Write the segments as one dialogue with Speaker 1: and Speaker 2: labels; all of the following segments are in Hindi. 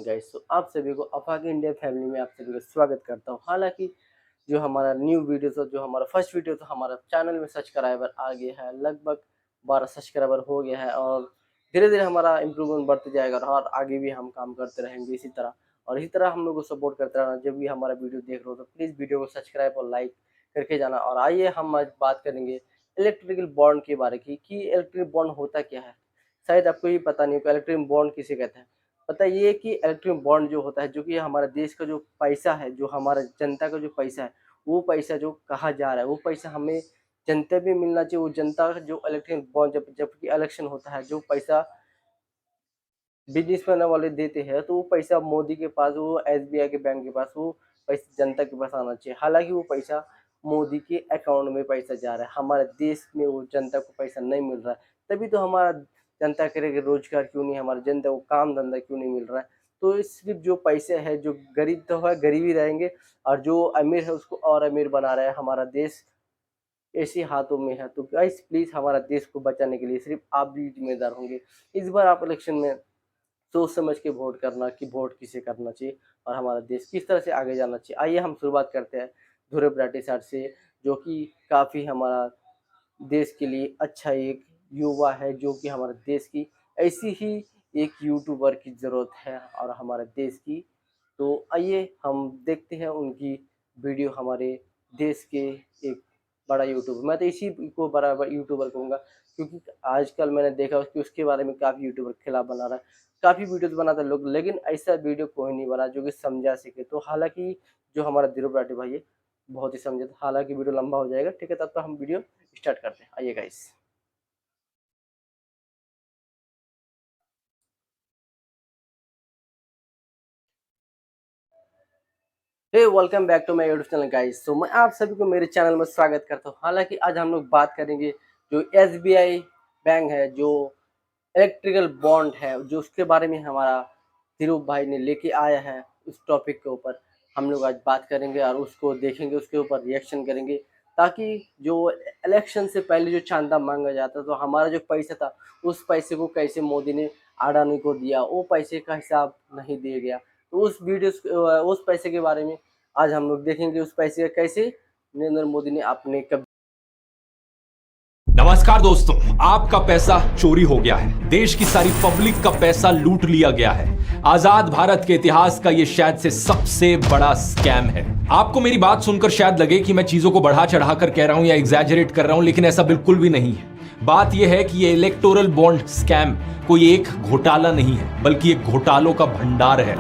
Speaker 1: Channel guys. तो आप सभी को अफाक इंडिया फैमिली में आप सभी का स्वागत करता हूं। हालांकि जो हमारा न्यू वीडियो था, जो हमारा फर्स्ट वीडियो था, हमारा चैनल में सब्सक्राइबर आ गया है, लगभग 12 सब्सक्राइबर हो गया है और धीरे धीरे हमारा इम्प्रूवमेंट बढ़ते जाएगा और आगे भी हम काम करते रहेंगे इसी तरह। और इसी तरह हम लोग को सपोर्ट करते रहना। जब भी हमारा वीडियो देख रहे हो तो प्लीज़ वीडियो को सब्सक्राइब और लाइक करके जाना। और आइए हम आज बात करेंगे इलेक्ट्रिकल बॉन्ड के बारे की कि इलेक्ट्रिक बॉन्ड होता क्या है। शायद आपको ये पता नहीं होगा इलेक्ट्रिक बॉन्ड किसे कहते हैं। पता ये है कि इलेक्ट्रिक बॉन्ड जो होता है, जो कि हमारे देश का जो पैसा है, जो हमारा जनता का जो पैसा है, वो पैसा जो कहा जा रहा है, वो पैसा हमें जनता भी मिलना चाहिए। वो जनता जो इलेक्ट्रिक बॉन्ड जबकि इलेक्शन होता है, जो पैसा बिजनेसमैन वाले देते हैं, तो वो पैसा मोदी के पास, वो एसबीआई के बैंक के पास, वो पैसा जनता के पास आना चाहिए। हालांकि वो पैसा मोदी के अकाउंट में पैसा जा रहा है, हमारे देश में वो जनता को पैसा नहीं मिल रहा है। तभी तो हमारा जनता करेगी रोजगार क्यों नहीं, हमारे जनता को काम धंधा क्यों नहीं मिल रहा है। तो सिर्फ जो पैसे है, जो गरीब तो है गरीब ही रहेंगे और जो अमीर है उसको और अमीर बना रहा है। हमारा देश ऐसे हाथों में है। तो गाइस प्लीज हमारा देश को बचाने के लिए सिर्फ आप भी जिम्मेदार होंगे। इस बार आप इलेक्शन में सोच समझ के वोट करना कि वोट किसे करना चाहिए और हमारा देश किस तरह से आगे जाना चाहिए। आइए हम शुरुआत करते हैं ध्रुव राठी सर से, जो कि काफ़ी हमारा देश के लिए अच्छा एक युवा है, जो कि हमारे देश की ऐसी ही एक यूट्यूबर की ज़रूरत है और हमारे देश की। तो आइए हम देखते हैं उनकी वीडियो। हमारे देश के एक बड़ा यूट्यूबर, मैं तो इसी को बड़ा यूट्यूबर कहूँगा, क्योंकि आजकल मैंने देखा कि उसके बारे में काफ़ी यूट्यूबर खिलाफ बना रहा है, काफ़ी वीडियोस बनाते हैं लोग, लेकिन ऐसा वीडियो कोई नहीं बना जो कि समझा सके। तो हालांकि जो हमारा ध्रुव राठी भाई है बहुत ही समझे, हालांकि वीडियो लंबा हो जाएगा। ठीक है, तब तक हम वीडियो स्टार्ट करते हैं। आइए guys. Hey welcome back to my YouTube channel guys. तो मैं आप सभी को मेरे चैनल में स्वागत करता हूँ। हालांकि आज हम लोग बात करेंगे जो एसबीआई बैंक है, जो इलेक्ट्रिकल बॉन्ड है, जो उसके बारे में हमारा ध्रुव भाई ने लेके आया है। उस टॉपिक के ऊपर हम लोग आज बात करेंगे और उसको देखेंगे, उसके ऊपर रिएक्शन करेंगे, ताकि जो इलेक्शन से पहले जो चंदा मांगा जाता तो हमारा जो पैसा था, उस पैसे को कैसे मोदी ने अडानी को दिया, वो पैसे का हिसाब नहीं दिया गया। तो उस पैसे के बारे में आज हम लोग देखेंगे, उस पैसे का कैसे नरेंद्र मोदी ने अपने
Speaker 2: नमस्कार दोस्तों, आपका पैसा चोरी हो गया है। देश की सारी पब्लिक का पैसा लूट लिया गया है। आजाद भारत के इतिहास का यह शायद से सबसे बड़ा स्कैम है। आपको मेरी बात सुनकर शायद लगे कि मैं चीजों को बढ़ा चढ़ा कर कह रहा हूं या एग्जैजरेट कर रहा हूं, लेकिन ऐसा बिल्कुल भी नहीं है। बात यह है कि ये इलेक्टोरल बॉन्ड स्कैम कोई एक घोटाला नहीं है, बल्कि एक घोटालों का भंडार है।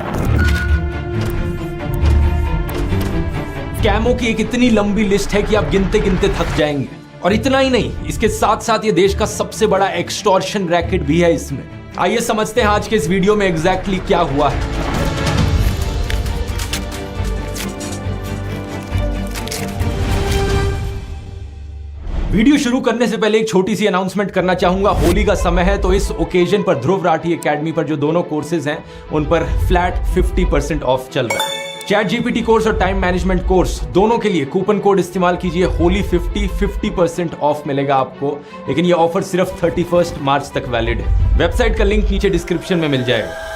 Speaker 2: स्कैमों की एक इतनी लंबी लिस्ट है कि आप गिनते गिनते थक जाएंगे। और इतना ही नहीं, इसके साथ साथ ये देश का सबसे बड़ा एक्सटॉर्शन रैकेट भी है इसमें। आइए समझते हैं आज के इस वीडियो में एग्जैक्टली क्या हुआ है। वीडियो शुरू करने से पहले एक छोटी सी अनाउंसमेंट करना चाहूंगा। होली का समय है, तो इस ओकेजन पर ध्रुव राठी एकेडमी पर जो दोनों कोर्सेज हैं उन पर फ्लैट 50% ऑफ चल रहा है। चैट जीपीटी कोर्स और टाइम मैनेजमेंट कोर्स दोनों के लिए कूपन कोड इस्तेमाल कीजिए। होली 50% ऑफ मिलेगा आपको, लेकिन ये ऑफर सिर्फ 31 मार्च तक वैलिड है। वेबसाइट का लिंक नीचे डिस्क्रिप्शन में मिल जाएगा।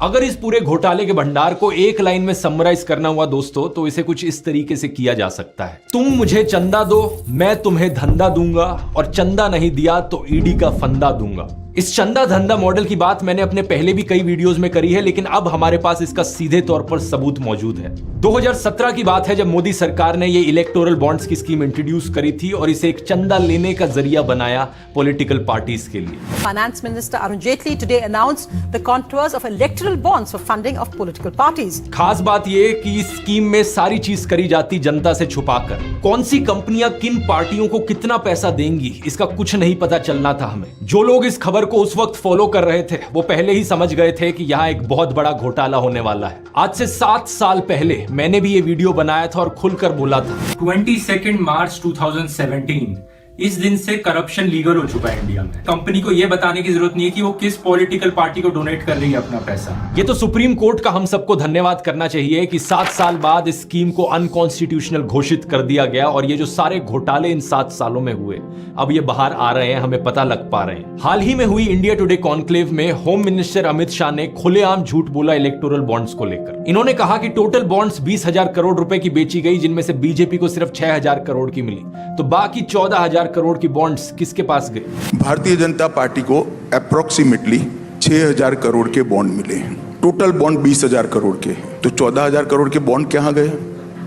Speaker 2: अगर इस पूरे घोटाले के भंडार को एक लाइन में समराइज करना हुआ दोस्तों, तो इसे कुछ इस तरीके से किया जा सकता है। तुम मुझे चंदा दो, मैं तुम्हें धंधा दूंगा, और चंदा नहीं दिया तो ईडी का फंदा दूंगा। इस चंदा धंधा मॉडल की बात मैंने अपने पहले भी कई वीडियोस में करी है, लेकिन अब हमारे पास इसका सीधे तौर पर सबूत मौजूद है। 2017 की बात है, जब मोदी सरकार ने ये इलेक्टोरल बॉन्ड्स की स्कीम इंट्रोड्यूस करी थी और इसे एक चंदा लेने का जरिया बनाया पॉलिटिकल पार्टीज के लिए।
Speaker 3: Finance Minister Arun Jaitley today announced the contours of electoral bonds for funding of political parties.
Speaker 2: खास बात ये कि इस स्कीम में सारी चीज करी जाती जनता से छुपाकर। कौन सी कंपनियां किन पार्टियों को कितना पैसा देंगी, इसका कुछ नहीं पता चलना था हमें। जो लोग इस खबर को उस वक्त फॉलो कर रहे थे, वो पहले ही समझ गए थे कि यहाँ एक बहुत बड़ा घोटाला होने वाला है। आज से 7 साल पहले मैंने भी ये वीडियो बनाया था और खुलकर बोला था।
Speaker 4: 22 मार्च 2017
Speaker 2: इस दिन से करप्शन लीगल हो चुका है इंडिया में। कंपनी को यह बताने की जरूरत नहीं है कि वो किस पॉलिटिकल पार्टी को डोनेट कर रही है अपना पैसा। ये तो सुप्रीम कोर्ट का हम सबको धन्यवाद करना चाहिए कि 7 साल बाद इस स्कीम को अनकॉन्स्टिट्यूशनल घोषित कर दिया गया और ये जो सारे घोटाले इन 7 सालों में हुए अब ये बाहर आ रहे हैं, हमें पता लग पा रहे हैं। हाल ही में हुई इंडिया टुडे कॉन्क्लेव में होम मिनिस्टर अमित शाह ने खुलेआम झूठ बोला इलेक्टोरल बॉन्ड्स को लेकर। इन्होंने कहा कि टोटल बॉन्ड्स 20,000 करोड़ रुपए की बेची गई, जिनमें से बीजेपी को सिर्फ 6,000 करोड़ की मिली, तो बाकी 14,000 करोड़ की बॉन्ड्स किसके पास गए?
Speaker 4: भारतीय जनता पार्टी को अप्रोक्सीमेटली 6,000 करोड़ के बॉन्ड मिले हैं। टोटल बॉन्ड 20,000 करोड़ के, तो 14,000 करोड़ के बॉन्ड कहां गए?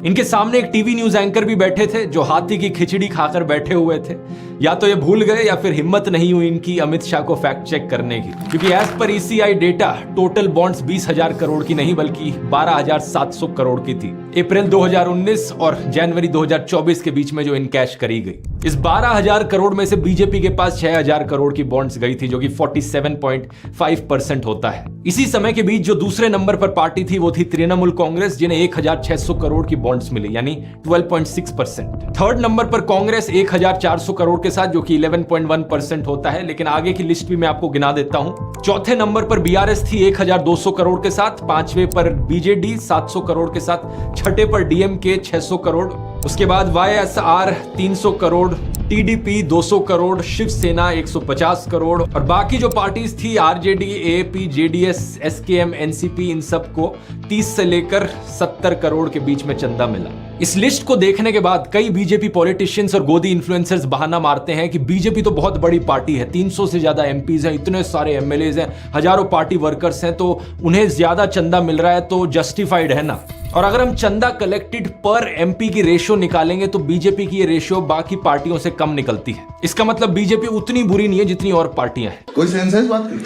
Speaker 2: इनके सामने एक टीवी न्यूज एंकर भी बैठे थे जो हाथी की खिचड़ी खाकर बैठे हुए थे। या तो ये भूल गए या फिर हिम्मत नहीं हुई इनकी अमित शाह को फैक्ट चेक करने की, क्योंकि as per ECI data total bonds 20,000 crore की नहीं बल्कि 12,700 करोड़ की थी अप्रैल 2019 और जनवरी 2024 के बीच में जो इनकैश करी गई। इस 12,000 करोड़ में से बीजेपी के पास 6,000 करोड़ की बॉन्ड्स गई थी, जो कि 47.5% होता है। इसी समय के बीच जो दूसरे नंबर पर पार्टी थी वो थी तृणमूल कांग्रेस, जिन्हें 1,600 करोड़ की बॉन्ड्स मिली, यानी 12.6%। थर्ड नंबर पर कांग्रेस 1,400 करोड़ के साथ, जो कि 11.1% होता है, लेकिन आगे की लिस्ट भी मैं आपको गिना देता हूं। चौथे नंबर पर BRS थी 1,200 करोड़ के साथ, पांचवें पर BJD 700 करोड़ के साथ, छठे पर DMK 600 करोड़, उसके बाद YSR 300 करोड़, TDP 200 करोड़, शिवसेना 150 करोड़ और बाकी जो पार्टीज थी RJD, AAP, JDS, SKM, NCP, इन सबको 30 से लेकर 70 करोड़ के बीच में चंदा मिला। इस लिस्ट को देखने के बाद कई बीजेपी पॉलिटिशियंस और गोदी इन्फ्लुएंसर्स बहाना मारते हैं कि बीजेपी तो बहुत बड़ी पार्टी है, 300 से ज्यादा MPs हैं, इतने सारे MLAs हैं, हजारों पार्टी वर्कर्स हैं, तो उन्हें ज्यादा चंदा मिल रहा है तो जस्टिफाइड है ना। और अगर हम चंदा कलेक्टेड पर MP की रेशियो निकालेंगे तो बीजेपी की ये रेशियो बाकी पार्टियों से कम निकलती है। इसका मतलब बीजेपी उतनी बुरी नहीं है जितनी और पार्टियां हैं।
Speaker 4: कोई सेंस है इस बात की?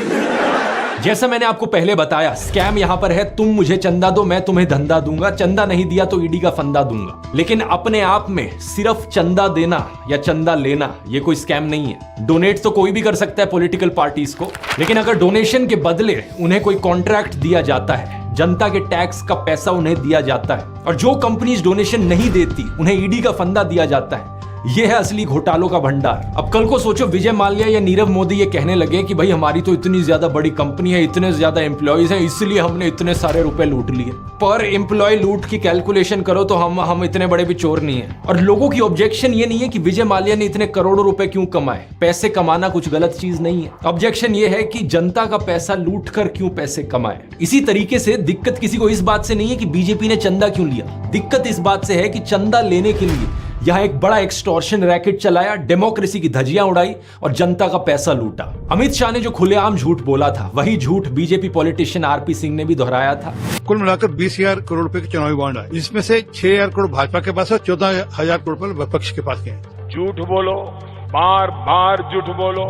Speaker 2: जैसा मैंने आपको पहले बताया, स्कैम यहां पर है, तुम मुझे चंदा दो मैं तुम्हें धंधा दूंगा, चंदा नहीं दिया तो ईडी का फंदा दूंगा। लेकिन अपने आप में सिर्फ चंदा देना या चंदा लेना ये कोई स्कैम नहीं है। डोनेट तो कोई भी कर सकता है पॉलिटिकल पार्टीज को, लेकिन अगर डोनेशन के बदले उन्हें कोई कॉन्ट्रैक्ट दिया जाता है, जनता के टैक्स का पैसा उन्हें दिया जाता है और जो कंपनीज डोनेशन नहीं देती उन्हें ईडी का फंदा दिया जाता है, यह है असली घोटालों का भंडार। अब कल को सोचो विजय माल्या या नीरव मोदी ये कहने लगे कि भाई हमारी तो इतनी ज्यादा बड़ी कंपनी है, इतने ज्यादा एम्प्लॉयज हैं, इसलिए हमने इतने सारे रुपए लूट लिए। पर एम्प्लॉय लूट की कैलकुलेशन करो तो हम इतने बड़े भी चोर नहीं है। और लोगों की ऑब्जेक्शन ये नहीं है कि विजय माल्या ने इतने करोड़ों रुपए क्यों कमाए, पैसे कमाना कुछ गलत चीज नहीं है। ऑब्जेक्शन ये है कि जनता का पैसा लूट कर क्यों पैसे कमाए। इसी तरीके से दिक्कत किसी को इस बात से नहीं है कि बीजेपी ने चंदा क्यों लिया, दिक्कत इस बात से है कि चंदा लेने के लिए यहां एक बड़ा एक्सटॉर्शन रैकेट चलाया, डेमोक्रेसी की धज्जियां उड़ाई और जनता का पैसा लूटा। अमित शाह ने जो खुलेआम झूठ बोला था वही झूठ बीजेपी पॉलिटिशियन RP सिंह ने भी दोहराया था।
Speaker 5: कुल मिलाकर 20,000 करोड़ रुपए के चुनावी बॉन्ड है, जिसमें से 6,000 करोड़ भाजपा के पास है, 14,000 करोड़ रुपए विपक्ष के पास है।
Speaker 6: झूठ बोलो, बार बार झूठ बोलो।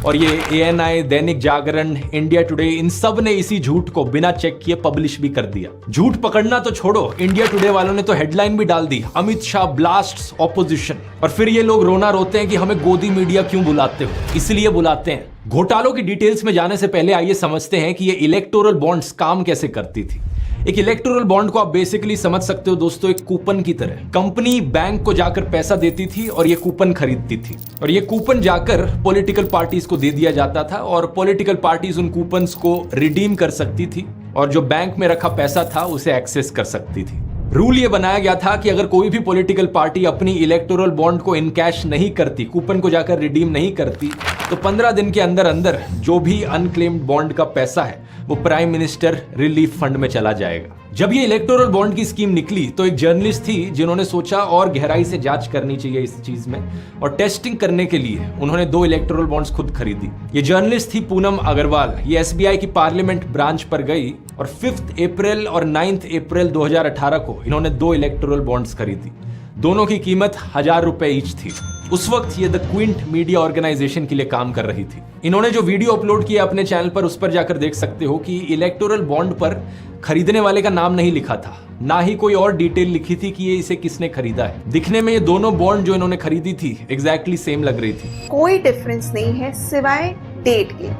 Speaker 2: और ये ANI, Dainik Jagran, India today, इन सब ने इसी झूठ को बिना चेक किए पब्लिश भी कर दिया। झूठ पकड़ना तो छोड़ो, इंडिया टुडे वालों ने तो हेडलाइन भी डाल दी, अमित शाह ब्लास्ट्स ऑपोजिशन। और फिर ये लोग रोना रोते हैं कि हमें गोदी मीडिया क्यों बुलाते हो, इसलिए बुलाते हैं। घोटालों की डिटेल्स में जाने से पहले आइए समझते हैं कि ये इलेक्टोरल बॉन्ड्स काम कैसे करती थी। एक इलेक्टोरल बॉन्ड को आप बेसिकली समझ सकते हो दोस्तों एक कूपन की तरह। कंपनी बैंक को जाकर पैसा देती थी और ये कूपन खरीदती थी और ये कूपन जाकर पॉलिटिकल पार्टीज को दे दिया जाता था और पॉलिटिकल पार्टीज उन कूपन्स को रिडीम कर सकती थी और जो बैंक में रखा पैसा था उसे एक्सेस कर सकती थी। रूल ये बनाया गया था कि अगर कोई भी पॉलिटिकल पार्टी अपनी इलेक्टोरल बॉन्ड को इनकैश नहीं करती, कूपन को जाकर रिडीम नहीं करती, तो 15 दिन के अंदर अंदर जो भी अनक्लेम्ड बॉन्ड का पैसा है वो प्राइम मिनिस्टर रिलीफ फंड में चला जाएगा। जब ये इलेक्टोरल बॉन्ड की स्कीम निकली तो एक जर्नलिस्ट थी जिन्होंने सोचा और गहराई से जांच करनी चाहिए इस चीज में, और टेस्टिंग करने के लिए उन्होंने 2 इलेक्टोरल बॉन्ड्स खुद खरीदी। ये जर्नलिस्ट थी पूनम अग्रवाल। ये SBI की पार्लियामेंट ब्रांच पर गई और 5 अप्रैल और 9 अप्रैल 2018 को इन्होंने 2 इलेक्टोरल बॉन्ड्स खरीदी। दोनों की कीमत 1,000 रुपए ईच थी। उस वक्त ये द क्विंट मीडिया ऑर्गेनाइजेशन के लिए काम कर रही थी। इन्होंने जो वीडियो अपलोड किया अपने चैनल पर, उस पर जाकर देख सकते हो कि इलेक्टोरल बॉन्ड पर खरीदने वाले का नाम नहीं लिखा था, ना ही कोई और डिटेल लिखी थी कि ये इसे किसने खरीदा है। दिखने में ये दोनों बॉन्ड जो इन्होंने खरीदी थी एग्जैक्टली सेम लग रही थी।
Speaker 7: कोई डिफरेंस नहीं है सिवाय डेट के,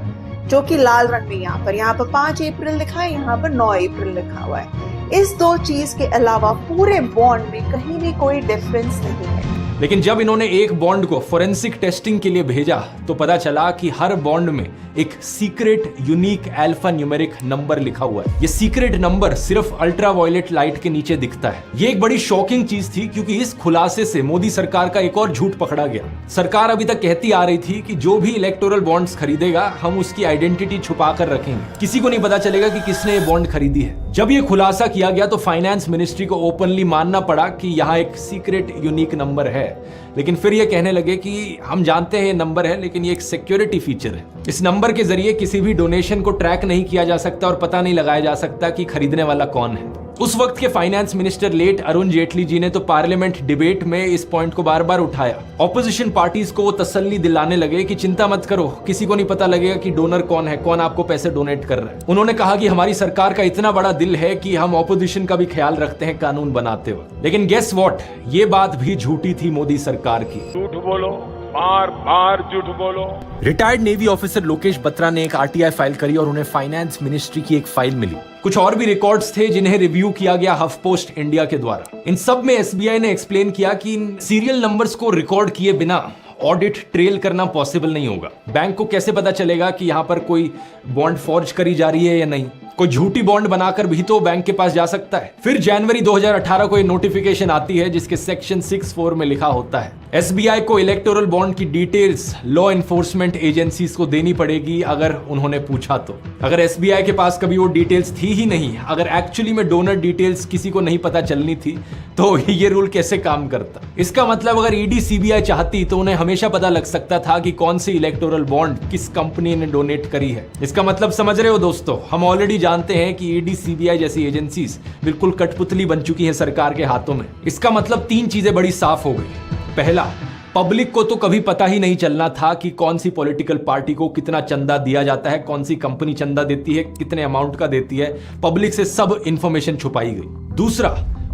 Speaker 7: जो कि लाल रंग में यहाँ पर 5 अप्रैल लिखा है, यहाँ पर 9 अप्रैल लिखा हुआ है। इस 2 चीज के अलावा पूरे बॉन्ड में कहीं भी कोई डिफरेंस नहीं है।
Speaker 2: लेकिन जब इन्होंने एक बॉन्ड को फोरेंसिक टेस्टिंग के लिए भेजा तो पता चला कि हर बॉन्ड में एक secret unique alpha numeric number लिखा हुआ है। ये सीक्रेट नंबर सिर्फ अल्ट्रावायलेट लाइट के नीचे दिखता है। ये एक बड़ी शॉकिंग चीज थी क्योंकि इस खुलासे से मोदी सरकार का एक और झूठ पकड़ा गया। सरकार अभी तक कहती आ रही थी कि जो भी इलेक्टोरल बॉन्ड्स खरीदेगा हम उसकी आइडेंटिटी छुपा कर रखेंगे, किसी को नहीं पता चलेगा कि किसने ये बॉन्ड खरीदी है। जब ये खुलासा किया गया तो फाइनेंस मिनिस्ट्री को ओपनली मानना पड़ा कि यहाँ एक सीक्रेट यूनिक नंबर है, लेकिन फिर ये कहने लगे कि हम जानते हैं ये नंबर है लेकिन ये एक सिक्योरिटी फीचर है। इस नंबर के जरिए किसी भी डोनेशन को ट्रैक नहीं किया जा सकता और पता नहीं लगाया जा सकता कि खरीदने वाला कौन है। उस वक्त के finance minister late Arun Jaitley ji ने तो पार्लियामेंट डिबेट में इस पॉइंट को बार बार उठाया। ऑपोजिशन पार्टीज को वो तसल्ली दिलाने लगे कि चिंता मत करो, किसी को नहीं पता लगेगा कि डोनर कौन है, कौन आपको पैसे डोनेट कर रहा है। उन्होंने कहा कि हमारी सरकार का इतना बड़ा दिल है कि हम ऑपोजिशन का भी ख्याल रखते हैं कानून बनाते हुए। लेकिन गेस व्हाट, ये बात भी झूठी थी मोदी सरकार की।
Speaker 6: झूठ बोलो, बार बार झूठ बोलो।
Speaker 2: Retired navy officer Lokesh Batra ने एक आरटीआई फाइल करी और उन्हें फाइनेंस मिनिस्ट्री की एक फाइल मिली। कुछ और भी रिकॉर्ड्स थे जिन्हें रिव्यू किया गया हफ पोस्ट इंडिया के द्वारा। इन सब में एसबीआई ने एक्सप्लेन किया कि इन सीरियल नंबर्स को रिकॉर्ड किए बिना ऑडिट ट्रेल करना पॉसिबल नहीं होगा। बैंक को कैसे पता चलेगा कि यहां पर कोई बॉन्ड फॉर्ज करी जा रही है या नहीं? कोई झूठी बॉन्ड बनाकर भी तो बैंक के पास जा सकता है। फिर जनवरी 2018 को ये नोटिफिकेशन आती है जिसके सेक्शन 64 में लिखा होता है एसबीआई को इलेक्टोरल बॉन्ड की डिटेल्स लॉ एनफोर्समेंट एजेंसीज को देनी पड़ेगी अगर उन्होंने पूछा तो। अगर एसबीआई के पास कभी वो डिटेल्स थी ही नहीं, अगर एक्चुअली में डोनर डिटेल्स किसी को नहीं पता चलनी थी, तो ये रूल कैसे काम करता? इसका मतलब अगर ईडी सीबीआई चाहती तो उन्हें हमेशा पता लग सकता था कि कौन सी इलेक्टोरल बॉन्ड किस कंपनी ने डोनेट करी है। इसका मतलब समझ रहे हो दोस्तों, हम ऑलरेडी जानते हैं कि ईडी सीबीआई जैसी एजेंसीज बिल्कुल कठपुतली बन चुकी है सरकार के हाथों में। इसका मतलब तीन चीजें बड़ी साफ हो गई। पहला, पब्लिक को तो कभी पता ही नहीं चलना था कि कौन सी पॉलिटिकल पार्टी को कितना चंदा दिया जाता है, कौन सी कंपनी चंदा देती है, कितने अमाउंट का देती है। पब्लिक से सब इंफॉर्मेशन छुपाई गई। दूसरा,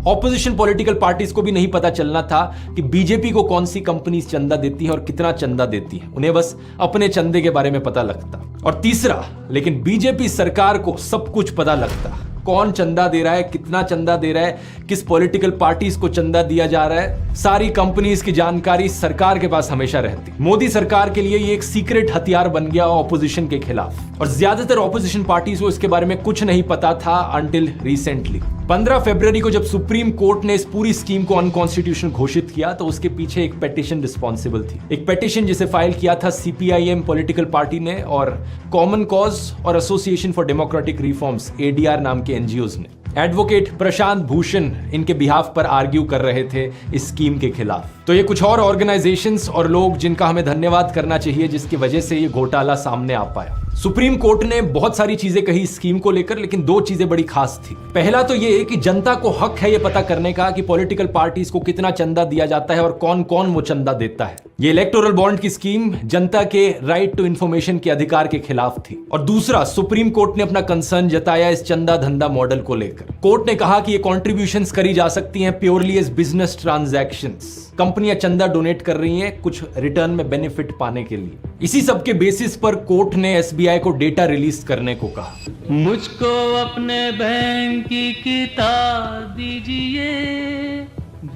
Speaker 2: ऑपोजिशन पॉलिटिकल पार्टीज को भी नहीं पता चलना था कि बीजेपी को कौन सी कंपनी चंदा देती है और कितना चंदा देती है। उन्हें बस अपने चंदे के बारे में पता लगता। और तीसरा, लेकिन बीजेपी सरकार को सब कुछ पता लगता, कौन चंदा दे रहा है, कितना चंदा दे रहा है, किस पॉलिटिकल पार्टीज को चंदा दिया जा रहा है। सारी कंपनीज की जानकारी सरकार के पास हमेशा रहती। मोदी सरकार के लिए ये एक सीक्रेट हथियार बन गया ऑपोजिशन के खिलाफ। और ज्यादातर ऑपोजिशन पार्टीज को इसके बारे में कुछ नहीं पता था अंटिल रिसेंटली। 15 फरवरी को जब सुप्रीम कोर्ट ने इस पूरी स्कीम को अनकॉन्स्टिट्यूशनल घोषित किया तो उसके पीछे एक पेटिशन रिस्पॉन्सिबल थी। एक पेटिशन जिसे फाइल किया था सीपीआईएम पॉलिटिकल पार्टी ने और कॉमन कॉज और association for democratic reforms ADR नाम के एनजीओज ने। एडवोकेट प्रशांत भूषण इनके बिहाफ पर आर्ग्यू कर रहे थे इस स्कीम के खिलाफ। तो ये कुछ और ऑर्गेनाइजेशंस और लोग जिनका हमें धन्यवाद करना चाहिए जिसकी वजह से ये घोटाला सामने आ पाया। सुप्रीम कोर्ट ने बहुत सारी चीजें कही स्कीम को लेकर, लेकिन दो चीजें बड़ी खास थी। पहला तो ये कि जनता को हक है ये पता करने का कि पॉलिटिकल पार्टीज को कितना चंदा दिया जाता है और कौन कौन वो चंदा देता है। ये इलेक्टोरल बॉन्ड की स्कीम जनता के राइट टू इंफॉर्मेशन के अधिकार के खिलाफ थी। और दूसरा, सुप्रीम कोर्ट ने अपना कंसर्न जताया इस चंदा धंधा मॉडल को लेकर। कोर्ट ने कहा कि ये कॉन्ट्रीब्यूशंस करी जा सकती हैं प्योरली एज बिजनेस ट्रांजैक्शंस। कंपनियां चंदा डोनेट कर रही हैं कुछ रिटर्न में बेनिफिट पाने के लिए। इसी सब के बेसिस पर कोर्ट ने एसबीआई को डेटा रिलीज करने को कहा।
Speaker 8: मुझको अपने बैंक की किताब दीजिए,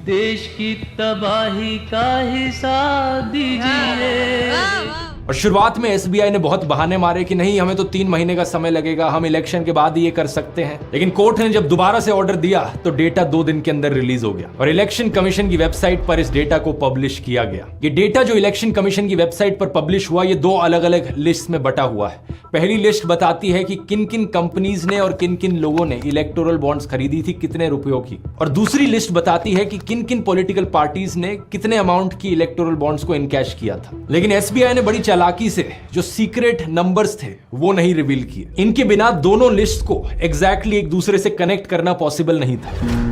Speaker 8: देश की तबाही का हिसाब दीजिए।
Speaker 2: और शुरुआत में एसबीआई ने बहुत बहाने मारे कि नहीं, हमें तो 3 महीने का समय लगेगा, हम इलेक्शन के बाद ही ये कर सकते हैं। लेकिन कोर्ट ने जब दोबारा से ऑर्डर दिया तो डेटा 2 दिन के अंदर रिलीज हो गया और इलेक्शन कमीशन की वेबसाइट पर इस डेटा को पब्लिश किया गया। ये डेटा जो इलेक्शन कमीशन की वेबसाइट पर पब्लिश हुआ, ये 2 अलग अलग लिस्ट में बटा हुआ है। पहली लिस्ट बताती है कि किन किन कंपनीज ने और किन किन लोगों ने इलेक्टोरल बॉन्ड्स खरीदी थी, कितने रुपयों की। और दूसरी लिस्ट बताती है कि किन किन पॉलिटिकल पार्टीज ने कितने अमाउंट की इलेक्टोरल बॉन्ड्स को इनकैश किया था। लेकिन एसबीआई ने बड़ी चालाकी से जो सीक्रेट नंबर्स थे वो नहीं रिवील किए। इनके बिना दोनों लिस्ट को एग्जैक्टली एक दूसरे से कनेक्ट करना पॉसिबल नहीं था।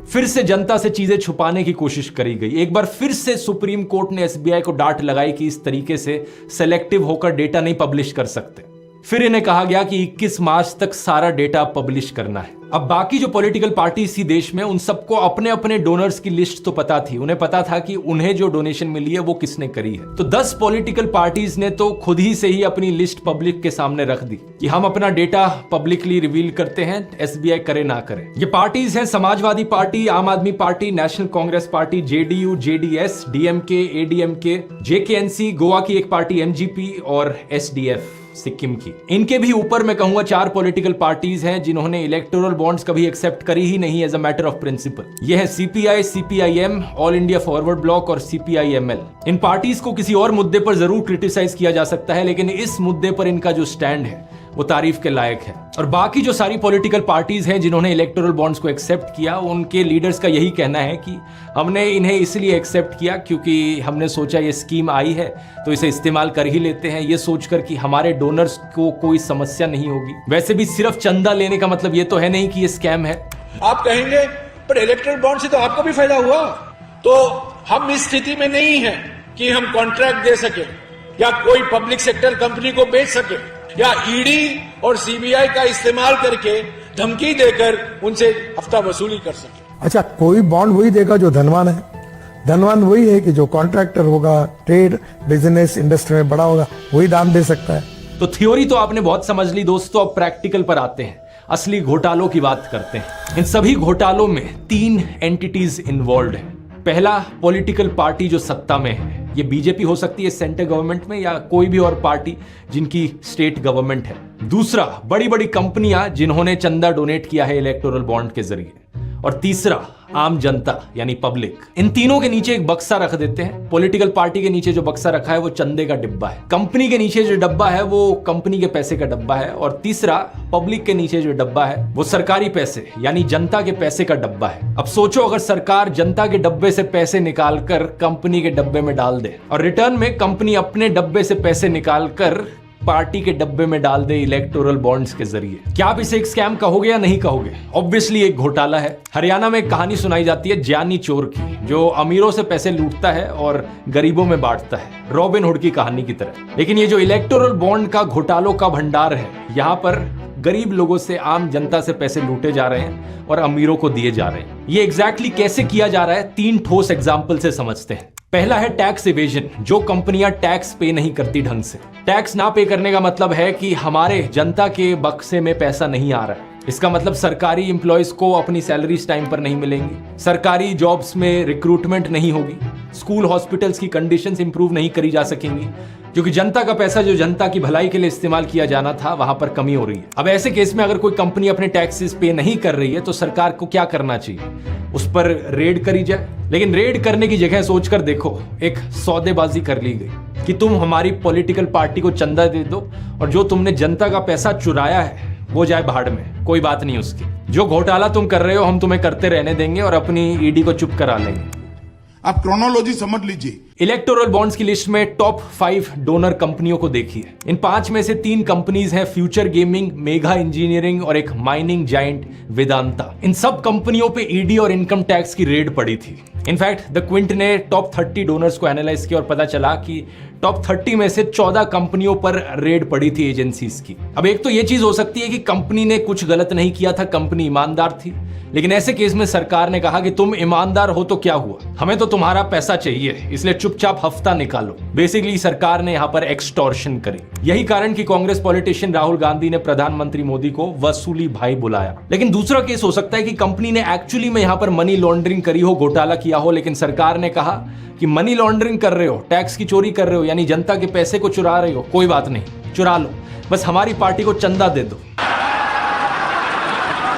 Speaker 2: फिर से जनता से चीजें छुपाने की कोशिश करी गई। एक बार फिर से सुप्रीम कोर्ट ने एसबीआई को डांट लगाई कि इस तरीके से सेलेक्टिव होकर डेटा नहीं पब्लिश कर सकते। फिर इन्हें कहा गया कि 21 मार्च तक सारा डेटा पब्लिश करना है। अब बाकी जो पॉलिटिकल पार्टीज थी देश में, उन सबको अपने अपने डोनर्स की लिस्ट तो पता थी। उन्हें पता था कि उन्हें जो डोनेशन मिली है वो किसने करी है। तो 10 पॉलिटिकल पार्टीज ने तो खुद ही से ही अपनी लिस्ट पब्लिक के सामने रख दी कि हम अपना डेटा पब्लिकली रिवील करते हैं, एसबीआई करे ना करे। ये पार्टीज हैं समाजवादी पार्टी, आम आदमी party, national Congress party, JDU, JDS, DMK, ADMK, JKNC, Goa की एक पार्टी एमजीपी और एसडीएफ सिक्किम की। इनके भी ऊपर मैं कहूंगा 4 पॉलिटिकल पार्टीज हैं जिन्होंने इलेक्टोरल बॉन्ड्स कभी एक्सेप्ट करी ही नहीं as a matter of principle. ये है CPI, CPIM, all India forward bloc और सीपीआईएमएल। इन पार्टीज को किसी और मुद्दे पर जरूर क्रिटिसाइज किया जा सकता है, लेकिन इस मुद्दे पर इनका जो स्टैंड है वो तारीफ के लायक है। और बाकी जो सारी पॉलिटिकल पार्टीज हैं जिन्होंने इलेक्टोरल बॉन्ड्स को एक्सेप्ट किया, उनके लीडर्स का यही कहना है कि हमने इन्हें इसलिए एक्सेप्ट किया क्योंकि हमने सोचा ये स्कीम आई है तो इसे इस्तेमाल कर ही लेते हैं, ये सोचकर कि हमारे डोनर्स को कोई समस्या नहीं होगी। वैसे भी सिर्फ चंदा लेने का मतलब ये तो है नहीं कि ये स्कैम है।
Speaker 9: आप कहेंगे पर इलेक्टोरल बॉन्ड से तो आपको भी फायदा हुआ, तो हम इस स्थिति में नहीं है कि हम कॉन्ट्रैक्ट दे सके या कोई पब्लिक सेक्टर कंपनी को बेच सके या ईडी और सीबीआई का इस्तेमाल करके धमकी देकर उनसे हफ्ता वसूली कर सके।
Speaker 10: अच्छा, कोई बॉन्ड वही देगा जो धनवान है। धनवान वही है कि जो कॉन्ट्रैक्टर होगा, ट्रेड बिजनेस इंडस्ट्री में बड़ा होगा, वही दान दे सकता है।
Speaker 2: तो थ्योरी तो आपने बहुत समझ ली दोस्तों, अब प्रैक्टिकल पर आते हैं, असली घोटालों की बात करते हैं। इन सभी घोटालों में 3 एंटिटीज इन्वॉल्व हैं। पहला, पॉलिटिकल पार्टी जो सत्ता में है, ये बीजेपी हो सकती है सेंट्रल गवर्नमेंट में या कोई भी और पार्टी जिनकी स्टेट गवर्नमेंट है। दूसरा, बड़ी बड़ी कंपनियां जिन्होंने चंदा डोनेट किया है इलेक्टोरल बॉन्ड के जरिए। और तीसरा, आम जनता यानी पब्लिक। इन तीनों के नीचे एक बक्सा रख देते हैं। पॉलिटिकल पार्टी के नीचे जो बक्सा रखा है वो चंदे का डिब्बा है, कंपनी के नीचे जो डब्बा है वो कंपनी के पैसे का डब्बा है, और तीसरा, पब्लिक के नीचे जो डब्बा है वो सरकारी पैसे यानी जनता के पैसे का डब्बा है। अब सोचो, अगर सरकार जनता के डब्बे से पैसे निकालकर कंपनी के डब्बे में डाल दे और रिटर्न में कंपनी अपने डब्बे से पैसे निकालकर पार्टी के डब्बे में डाल दे इलेक्टोरल बॉन्ड्स के जरिए, क्या आप इसे एक स्कैम कहोगे या नहीं कहोगे? ऑब्वियसली एक घोटाला है। हरियाणा में एक कहानी सुनाई जाती है ज्ञानी चोर की, जो अमीरों से पैसे लूटता है और गरीबों में बांटता है, रॉबिन हुड की कहानी की तरह। लेकिन ये जो इलेक्टोरल बॉन्ड का घोटालों का भंडार है, यहाँ पर गरीब लोगों से, आम जनता से पैसे लूटे जा रहे हैं और अमीरों को दिए जा रहे हैं। ये एग्जैक्टली कैसे किया जा रहा है 3 ठोस एग्जाम्पल से समझते हैं। पहला है टैक्स इवेजन, जो कंपनियां टैक्स पे नहीं करती ढंग से। टैक्स ना पे करने का मतलब है कि हमारे जनता के बक्से में पैसा नहीं आ रहा है। इसका मतलब सरकारी एम्प्लॉयज को अपनी सैलरीज टाइम पर नहीं मिलेंगी, सरकारी जॉब्स में रिक्रूटमेंट नहीं होगी, स्कूल हॉस्पिटल्स की कंडीशंस इंप्रूव नहीं करी जा सकेंगी, क्योंकि जनता का पैसा जो जनता की भलाई के लिए इस्तेमाल किया जाना था वहां पर कमी हो रही है। अब ऐसे केस में अगर कोई कंपनी अपने टैक्सेस पे नहीं कर रही है तो सरकार को क्या करना चाहिए? उस पर रेड करी जाए। लेकिन रेड करने की जगह सोचकर देखो, एक सौदेबाजी कर ली गई कि तुम हमारी पॉलिटिकल पार्टी को चंदा दे दो और जो तुमने जनता का पैसा चुराया है वो जाए भाड़ में, कोई बात नहीं उसकी। जो घोटाला तुम कर रहे हो हम तुम्हें करते रहने देंगे और अपनी ईडी को चुप करा लेंगे।
Speaker 4: आप क्रोनोलॉजी समझ लीजिए।
Speaker 2: इलेक्टोरल बॉन्ड्स की लिस्ट में टॉप 5 डोनर कंपनियों को देखिए। इन 5 में से 3 कंपनीज हैं फ्यूचर गेमिंग, मेगा इंजीनियरिंग और एक माइनिंग जायंट वेदांता। इन सब कंपनियों पे ईडी और इनकम टैक्स की रेड पड़ी थी। इनफैक्ट द क्विंट ने टॉप 30 डोनर्स को एनालाइज किया और पता चला कि टॉप 30 में से 14 कंपनियों पर रेड पड़ी थी एजेंसीज की। अब एक तो ये चीज हो सकती है कि कंपनी ने कुछ गलत नहीं किया था, कंपनी ईमानदार थी, लेकिन ऐसे केस में सरकार ने कहा कि तुम ईमानदार हो तो क्या हुआ, हमें तो तुम्हारा पैसा चाहिए, इसलिए चुपचाप हफ्ता निकालो। बेसिकली सरकार ने यहां पर एक्सटॉर्शन करी। यही कारण कि कांग्रेस पॉलिटिशियन राहुल गांधी ने प्रधानमंत्री मोदी को वसूली भाई बुलाया। लेकिन दूसरा केस हो सकता है कि कंपनी ने एक्चुअली में यहां पर मनी लॉन्ड्रिंग करी हो, घोटाला किया हो, लेकिन सरकार ने कहा कि मनी लॉन्ड्रिंग कर रहे हो, टैक्स की चोरी कर रहे हो, यानी जनता के पैसे को चुरा रहे हो, कोई बात नहीं, चुरा लो, बस हमारी पार्टी को चंदा दे दो।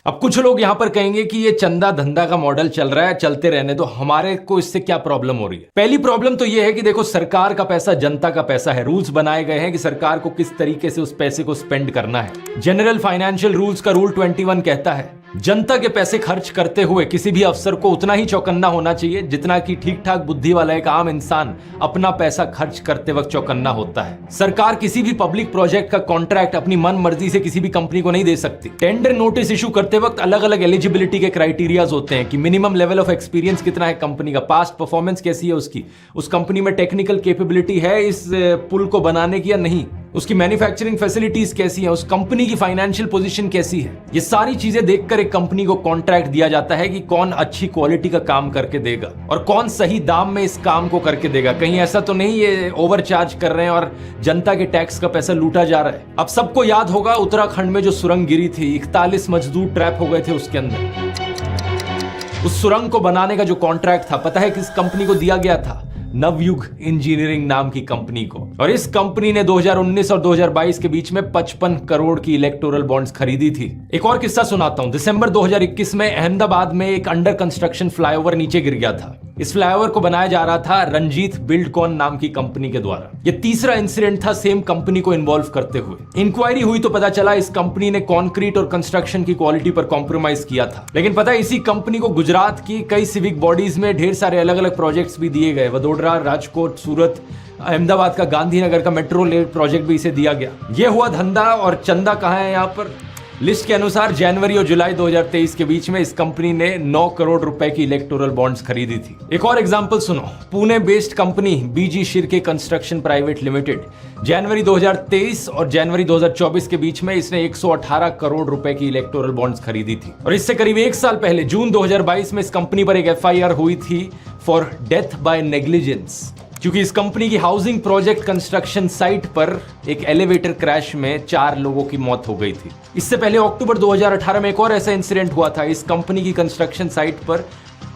Speaker 2: अब कुछ लोग यहां पर कहेंगे कि ये चंदा धंधा का मॉडल चल रहा है, चलते रहने दो, हमारे को इससे क्या प्रॉब्लम हो रही है? पहली प्रॉब्लम तो ये है कि देखो, सरकार का पैसा जनता का पैसा है। रूल्स बनाए गए हैं कि सरकार को किस तरीके से उस पैसे को स्पेंड करना है। जनरल फाइनेंशियल रूल्स का रूल 21 कहता है जनता के पैसे खर्च करते हुए किसी भी अफसर को उतना ही चौकन्ना होना चाहिए जितना कि ठीक ठाक बुद्धि वाला एक आम इंसान अपना पैसा खर्च करते वक्त चौकन्ना होता है। सरकार किसी भी पब्लिक प्रोजेक्ट का कॉन्ट्रैक्ट अपनी मन मर्जी से किसी भी कंपनी को नहीं दे सकती। टेंडर नोटिस इशू करते वक्त अलग अलग एलिजिबिलिटी के क्राइटेरियाज होते हैं कि मिनिमम लेवल ऑफ एक्सपीरियंस कितना है कंपनी का, पास्ट परफॉर्मेंस कैसी है उसकी, उस कंपनी में टेक्निकल कैपेबिलिटी है इस पुल को बनाने की या नहीं, उसकी मैन्युफैक्चरिंग फैसिलिटीज कैसी है, उस कंपनी की फाइनेंशियल पोजीशन कैसी है। ये सारी चीजें देखकर एक कंपनी को कॉन्ट्रैक्ट दिया जाता है कि कौन अच्छी क्वालिटी का काम करके देगा और कौन सही दाम में इस काम को करके देगा। कहीं ऐसा तो नहीं ये ओवरचार्ज कर रहे हैं और जनता के टैक्स का पैसा लूटा जा रहा है। अब सबको याद होगा उत्तराखंड में जो सुरंग गिरी थी, 41 मजदूर ट्रैप हो गए थे उसके अंदर। उस सुरंग को बनाने का जो कॉन्ट्रैक्ट था, पता है किस कंपनी को दिया गया था? नवयुग इंजीनियरिंग नाम की कंपनी को। और इस कंपनी ने 2019 और 2022 के बीच में 55 करोड़ की इलेक्टोरल बॉन्ड्स खरीदी थी। एक और किस्सा सुनाता हूं। दिसंबर 2021 में अहमदाबाद में एक अंडर कंस्ट्रक्शन फ्लाईओवर नीचे गिर गया था। इस फ्लाईओवर को बनाया जा रहा था रंजीत बिल्डकॉन नाम की कंपनी के द्वारा। यह तीसरा इंसिडेंट था सेम कंपनी को इन्वॉल्व करते हुए। इंक्वायरी हुई तो पता चला इस कंपनी ने कंक्रीट और कंस्ट्रक्शन की क्वालिटी पर कॉम्प्रोमाइज किया था। लेकिन पता है इसी कंपनी को गुजरात की कई सिविक बॉडीज में ढेर सारे अलग अलग प्रोजेक्ट्स भी दिए गए। वडोदरा, राजकोट, सूरत, अहमदाबाद का गांधीनगर का मेट्रो रेल प्रोजेक्ट भी इसे दिया गया। यह हुआ धंधा। और चंदा कहां है यहाँ पर? लिस्ट के अनुसार जनवरी और जुलाई 2023 के बीच में इस कंपनी ने 9 करोड़ रुपए की इलेक्टोरल बॉन्ड्स खरीदी थी। एक और एग्जांपल सुनो। पुणे बेस्ड कंपनी बीजी शिर्के कंस्ट्रक्शन प्राइवेट लिमिटेड, जनवरी 2023 और जनवरी 2024 के बीच में इसने 118 करोड़ रुपए की इलेक्टोरल बॉन्ड्स खरीदी थी। और इससे करीब एक साल पहले जून 2022 में इस कंपनी पर एक FIR हुई थी फॉर डेथ बाय नेग्लिजेंस, क्योंकि इस कंपनी की हाउसिंग प्रोजेक्ट कंस्ट्रक्शन साइट पर एक एलिवेटर क्रैश में 4 लोगों की मौत हो गई थी। इससे पहले अक्टूबर 2018 में एक और ऐसा इंसिडेंट हुआ था। इस कंपनी की कंस्ट्रक्शन साइट पर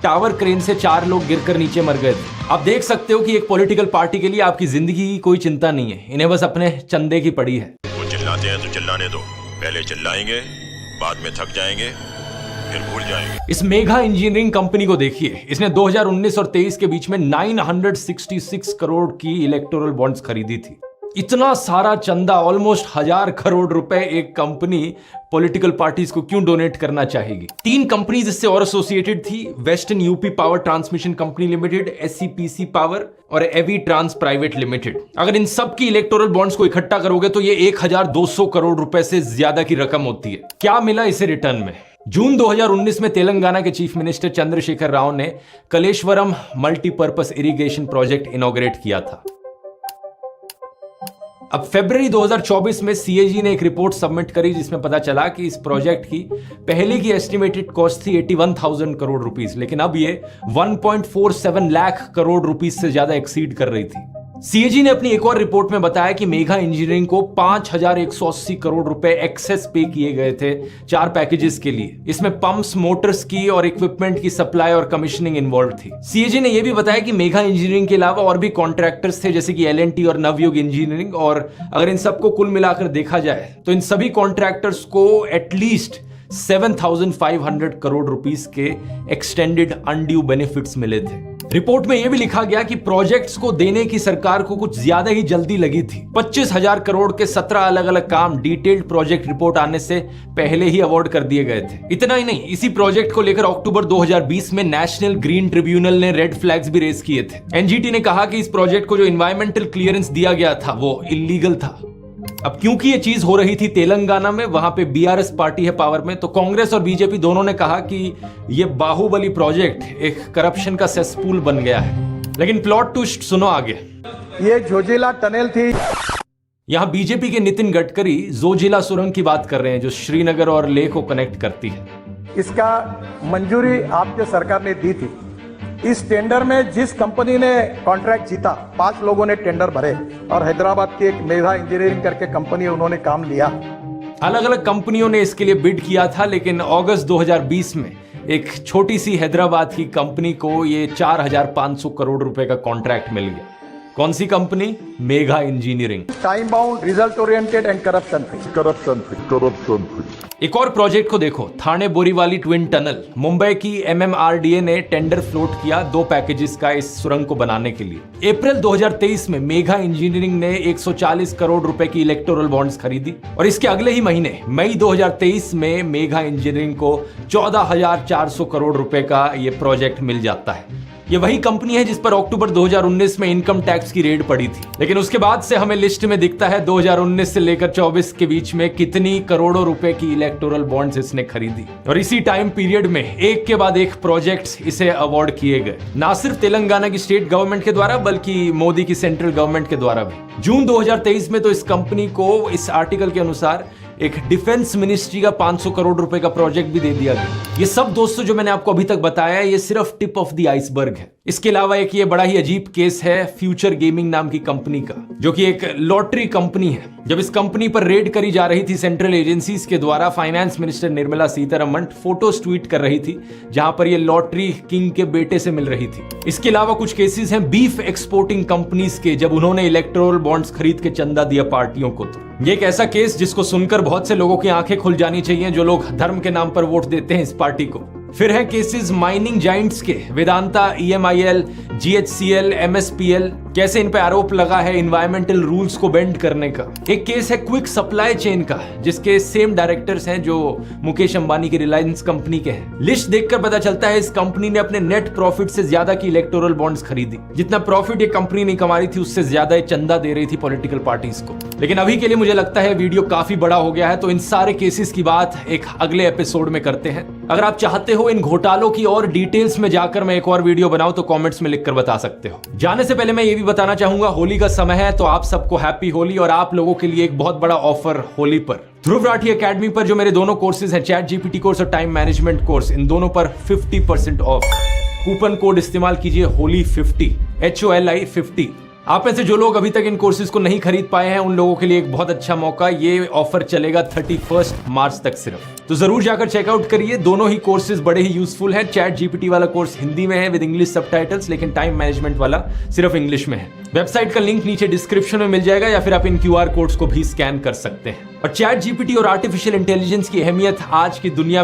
Speaker 2: टावर क्रेन से 4 लोग गिरकर नीचे मर गए थे। आप देख सकते हो कि एक पॉलिटिकल पार्टी के लिए आपकी जिंदगी की कोई चिंता नहीं है, इन्हें बस अपने चंदे की पड़ी है।
Speaker 11: वो चिल्लाते हैं तो चिल्लाने दो, पहले चिल्लाएंगे, बाद में थक जाएंगे, फिर भूल जाएंगे।
Speaker 2: इस मेघा इंजीनियरिंग कंपनी को देखिए, इसने 2019 और 23 के बीच में 966 करोड़ की इलेक्टोरल बॉन्ड्स खरीदी थी। इतना सारा चंदा, ऑलमोस्ट 1000 करोड़ रुपए एक कंपनी पॉलिटिकल पार्टीज को क्यों डोनेट करना चाहेगी? 3 कंपनीज इससे और एसोसिएटेड थी, western UP power transmission company limited, SCPC power और एवी ट्रांस प्राइवेट लिमिटेड। अगर इन सब की इलेक्टोरल बॉन्ड्स को इकट्ठा करोगे तो ये 1200 करोड़ रुपए से ज्यादा की रकम होती है। क्या मिला इसे रिटर्न में? जून 2019 में तेलंगाना के चीफ मिनिस्टर चंद्रशेखर राव ने Kaleshwaram multipurpose irrigation project inaugurate किया था। अब फरवरी 2024 में CAG ने एक रिपोर्ट सबमिट करी जिसमें पता चला कि इस प्रोजेक्ट की पहले की एस्टिमेटेड कॉस्ट थी 81,000 करोड़ रुपीस, लेकिन अब ये 1.47 लाख करोड़ रुपीस से ज्यादा एक्सीड कर रही थी। CAG ने अपनी एक और रिपोर्ट में बताया कि मेघा इंजीनियरिंग को 5,180 करोड़ रुपए एक्सेस पे किए गए थे 4 पैकेजेस के लिए। इसमें पंप्स, मोटर्स की और इक्विपमेंट की सप्लाई और कमीशनिंग इन्वॉल्व थी। CAG ने यह भी बताया कि मेघा इंजीनियरिंग के अलावा और भी कॉन्ट्रैक्टर्स थे जैसे कि L&T और नवयुग इंजीनियरिंग, और अगर इन सबको कुल मिलाकर देखा जाए तो इन सभी कॉन्ट्रैक्टर्स को एटलीस्ट 7,500 करोड़ रुपीस के एक्सटेंडेड अनड्यू बेनिफिट्स मिले थे। रिपोर्ट में यह भी लिखा गया कि प्रोजेक्ट्स को देने की सरकार को कुछ ज्यादा ही जल्दी लगी थी। 25,000 करोड़ के 17 अलग अलग काम डिटेल्ड प्रोजेक्ट रिपोर्ट आने से पहले ही अवार्ड कर दिए गए थे। इतना ही नहीं, इसी प्रोजेक्ट को लेकर अक्टूबर 2020 में नेशनल ग्रीन ट्रिब्यूनल ने रेड फ्लैग्स भी रेज किए थे। NGT ने कहा कि इस प्रोजेक्ट को जो एनवायरमेंटल क्लियरेंस दिया गया था वो इलीगल था। अब क्योंकि ये चीज हो रही थी तेलंगाना में, वहां पे BRS पार्टी है पावर में, तो कांग्रेस और बीजेपी दोनों ने कहा कि ये बाहुबली प्रोजेक्ट एक करप्शन का सेसपूल बन गया है। लेकिन प्लॉट ट्विस्ट सुनो आगे।
Speaker 10: ये जोजिला टनल थी।
Speaker 2: यहां बीजेपी के नितिन गडकरी जोजिला सुरंग की बात कर रहे हैं जो श्रीनगर और लेह को कनेक्ट करती है।
Speaker 10: इसका मंजूरी आपके सरकार ने दी थी। इस टेंडर में जिस कंपनी ने कॉन्ट्रैक्ट जीता, 5 लोगों ने टेंडर भरे और हैदराबाद की एक मेघा इंजीनियरिंग करके कंपनी उन्होंने काम लिया।
Speaker 2: अलग अलग कंपनियों ने इसके लिए बिड किया था, लेकिन अगस्त 2020 में एक छोटी सी हैदराबाद की कंपनी को ये 4,500 करोड़ रुपए का कॉन्ट्रैक्ट मिल गया। कौन सी company? Megha engineering.
Speaker 10: Time bound, result oriented and corruption free.
Speaker 2: एक और प्रोजेक्ट को देखो, थाने बोरीवाली ट्विन टनल। मुंबई की MMRDA ने टेंडर फ्लोट किया 2 पैकेजेस का इस सुरंग को बनाने के लिए। अप्रैल 2023 में मेघा इंजीनियरिंग ने 140 करोड़ रुपए की इलेक्टोरल बॉन्ड्स खरीदी और इसके अगले ही महीने मई 2023 में मेघा इंजीनियरिंग को 14,400 करोड़ रुपए का यह प्रोजेक्ट मिल जाता है। ये वही कंपनी है जिस पर अक्टूबर 2019 में इनकम टैक्स की रेड पड़ी थी। लेकिन उसके बाद से हमें लिस्ट में दिखता है 2019 से लेकर 24 के बीच में कितनी करोड़ों रुपए की इलेक्टोरल बॉन्ड्स इसने खरीदी, और इसी टाइम पीरियड में एक के बाद एक प्रोजेक्ट्स इसे अवार्ड किए गए, ना सिर्फ तेलंगाना की स्टेट गवर्नमेंट के द्वारा बल्कि मोदी की सेंट्रल गवर्नमेंट के द्वारा भी। जून 2023 में तो इस कंपनी को इस आर्टिकल के अनुसार एक डिफेंस मिनिस्ट्री का 500 करोड़ रुपए का प्रोजेक्ट भी दे दिया गया। ये सब दोस्तों जो मैंने आपको अभी तक बताया ये सिर्फ टिप ऑफ द आइसबर्ग है। इसके अलावा एक ये बड़ा ही अजीब केस है फ्यूचर गेमिंग नाम की कंपनी का, जो कि एक लॉटरी कंपनी है। जब इस कंपनी पर रेड करी जा रही थी सेंट्रल एजेंसीज के द्वारा, finance minister Nirmala Sitharaman photos tweet कर रही थी जहां पर ये लॉटरी किंग के बेटे से मिल रही थी। इसके अलावा कुछ केसेस हैं बीफ एक्सपोर्टिंग कंपनीज के, जब उन्होंने इलेक्टोरल बॉन्ड्स खरीद के चंदा दिया पार्टियों को। तो ये एक ऐसा केस जिसको सुनकर बहुत से लोगों की आंखें खुल जानी चाहिए जो लोग धर्म के नाम पर वोट देते हैं इस पार्टी को। फिर है केसेस माइनिंग जाइंट्स के, वेदांता, EMIL, GHCL, MSPL, कैसे इन पे आरोप लगा है एनवायरमेंटल रूल्स को बेंड करने का। एक केस है क्विक सप्लाई चेन का, जिसके सेम डायरेक्टर्स हैं जो मुकेश अंबानी की रिलायंस कंपनी के हैं। लिस्ट देखकर पता चलता है इस कंपनी ने अपने नेट प्रॉफिट से ज्यादा की इलेक्टोरल बॉन्ड्स खरीदी। जितना प्रॉफिट ये कंपनी नहीं कमा रही थी उससे ज्यादा चंदा दे रही थी पॉलिटिकल पार्टीज को। लेकिन अभी के लिए मुझे लगता है वीडियो काफी बड़ा हो गया है, तो इन सारे केसेस की बात एक अगले एपिसोड में करते हैं। अगर आप चाहते हो इन घोटालों की और डिटेल्स में जाकर मैं एक और वीडियो बनाऊं तो कमेंट्स में लिखकर बता सकते हो। जाने से पहले मैं ये भी बताना चाहूंगा होली का समय है, तो आप सबको हैप्पी होली। और आप लोगों के लिए एक बहुत बड़ा ऑफर होली पर ध्रुव राठी एकेडमी पर जो मेरे दोनों कोर्सेज हैं, चैट जीपीटी कोर्स और टाइम मैनेजमेंट कोर्स, इन दोनों पर 50% ऑफ। कूपन कोड इस्तेमाल कीजिए HOLY50, HOLI 50। आप में से जो लोग अभी तक इन कोर्सेज को नहीं खरीद पाए हैं उन लोगों के लिए एक बहुत अच्छा मौका, ये ऑफर चलेगा 31 मार्च तक सिर्फ। तो जरूर जाकर चेकआउट करिए। दोनों ही कोर्सेज बड़े ही यूजफुल हैं। चैट जीपीटी वाला कोर्स हिंदी में है विद इंग्लिश सबटाइटल्स, लेकिन टाइम मैनेजमेंट वाला सिर्फ इंग्लिश में है। वेबसाइट का लिंक नीचे डिस्क्रिप्शन में मिल जाएगा या फिर आप इन QR कोड्स को भी स्कैन कर सकते हैं। और चैट जीपीटी और आर्टिफिशियल इंटेलिजेंस की अहमियत आज की दुनिया में